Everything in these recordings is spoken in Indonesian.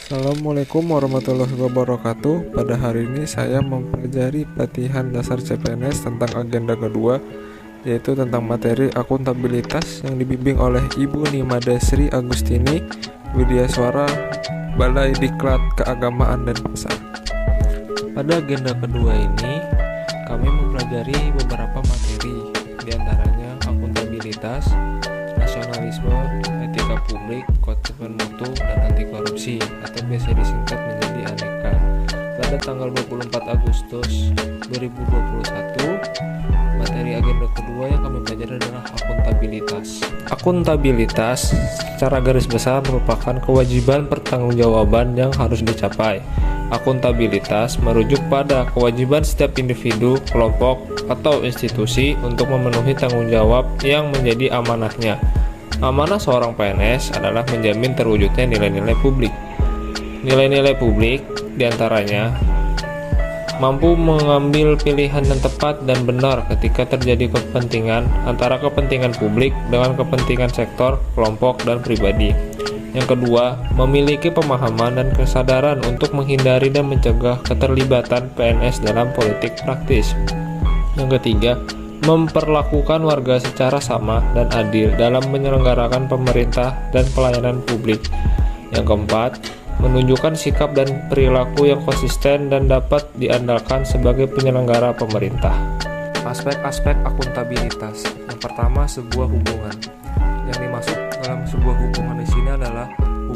Assalamualaikum warahmatullahi wabarakatuh. Pada hari ini saya mempelajari pelatihan dasar CPNS tentang agenda kedua, yaitu tentang materi akuntabilitas yang dibimbing oleh Ibu Nimada Sri Agustini, Widyaswara, Balai Diklat Keagamaan dan Pasar. Pada agenda kedua ini, kami mempelajari beberapa materi, diantaranya akuntabilitas, nasionalisme, etika publik, komitmen mutu, dan anti korupsi, atau biasa disingkat menjadi ANEKA. Pada tanggal 24 Agustus 2021, materi agenda kedua yang kami pelajari adalah akuntabilitas. Akuntabilitas secara garis besar merupakan kewajiban pertanggungjawaban yang harus dicapai. Akuntabilitas merujuk pada kewajiban setiap individu, kelompok, atau institusi untuk memenuhi tanggung jawab yang menjadi amanahnya. Amanah seorang PNS adalah menjamin terwujudnya nilai-nilai publik. Nilai-nilai publik diantaranya mampu mengambil pilihan yang tepat dan benar ketika terjadi kepentingan antara kepentingan publik dengan kepentingan sektor, kelompok, dan pribadi. Yang kedua, memiliki pemahaman dan kesadaran untuk menghindari dan mencegah keterlibatan PNS dalam politik praktis. Yang ketiga, memperlakukan warga secara sama dan adil dalam menyelenggarakan pemerintah dan pelayanan publik. Yang keempat, menunjukkan sikap dan perilaku yang konsisten dan dapat diandalkan sebagai penyelenggara pemerintah. Aspek-aspek akuntabilitas. Yang pertama, sebuah hubungan. Yang dimaksud dalam sebuah hubungan di sini adalah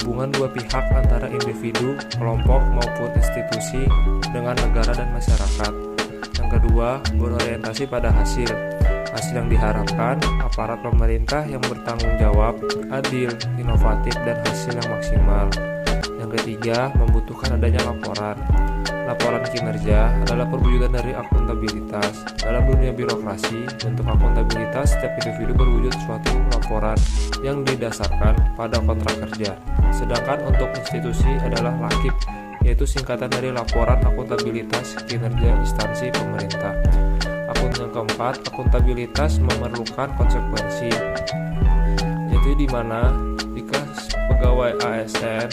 hubungan dua pihak antara individu, kelompok, maupun institusi dengan negara dan masyarakat. Yang kedua, berorientasi pada hasil yang diharapkan, aparat pemerintah yang bertanggung jawab, adil, inovatif, dan hasil yang maksimal. Yang ketiga, membutuhkan adanya laporan. Laporan kinerja adalah perwujudan dari akuntabilitas. Dalam dunia birokrasi, untuk akuntabilitas, setiap individu berwujud suatu laporan yang didasarkan pada kontrak kerja. Sedangkan untuk institusi adalah LAKIP, yaitu singkatan dari laporan akuntabilitas kinerja instansi pemerintah. Yang keempat, akuntabilitas memerlukan konsekuensi, yaitu di mana jika pegawai ASN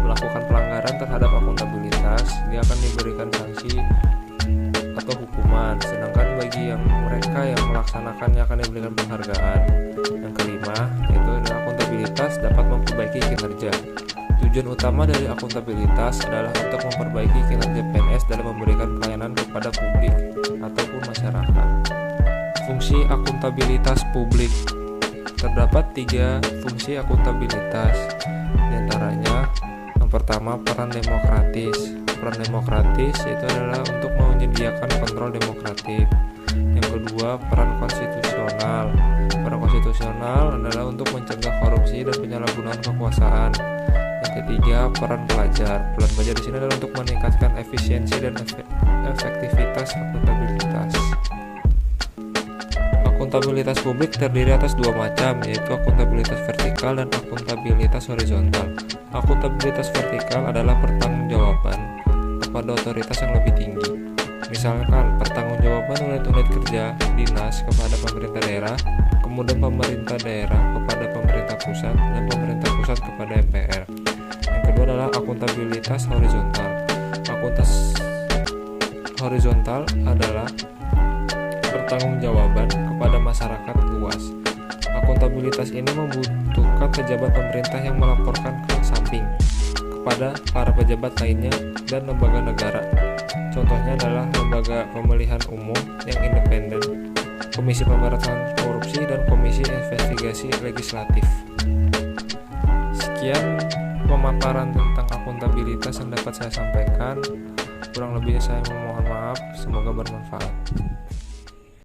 melakukan pelanggaran terhadap akuntabilitas, dia akan diberikan sanksi atau hukuman, sedangkan bagi mereka yang melaksanakannya akan diberikan penghargaan. Yang kelima, yaitu adalah akuntabilitas dapat memperbaiki kinerja. Tujuan utama dari akuntabilitas adalah untuk memperbaiki kinerja PNS dalam memberikan pelayanan kepada publik ataupun masyarakat. Fungsi akuntabilitas publik. Terdapat 3 fungsi akuntabilitas. Di antaranya, yang pertama, peran demokratis. Peran demokratis itu adalah untuk menyediakan kontrol demokratif. Yang kedua, peran konstitusional. Peran konstitusional adalah untuk mencegah korupsi dan penyalahgunaan kekuasaan. Yang ketiga, peran pelajar. Peran pelajar di sini adalah untuk meningkatkan efisiensi dan efektivitas akuntabilitas. Akuntabilitas publik terdiri atas 2 macam, yaitu akuntabilitas vertikal dan akuntabilitas horizontal. Akuntabilitas vertikal adalah pertanggungjawaban kepada otoritas yang lebih tinggi. Misalkan pertanggungjawaban unit-unit kerja dinas kepada pemerintah daerah, kemudian pemerintah daerah kepada pemerintah pusat, dan pemerintah pusat kepada MPR. Yang kedua adalah akuntabilitas horizontal. Akuntabilitas horizontal adalah pertanggungjawaban kepada masyarakat luas. Akuntabilitas ini membutuhkan pejabat pemerintah yang melaporkan ke samping kepada para pejabat lainnya dan lembaga negara. Contohnya adalah lembaga pemilihan umum yang independen, Komisi Pemberantasan Korupsi, dan Komisi Investigasi Legislatif. Sekian pemaparan tentang akuntabilitas yang dapat saya sampaikan. Kurang lebihnya saya memohon maaf. Semoga bermanfaat.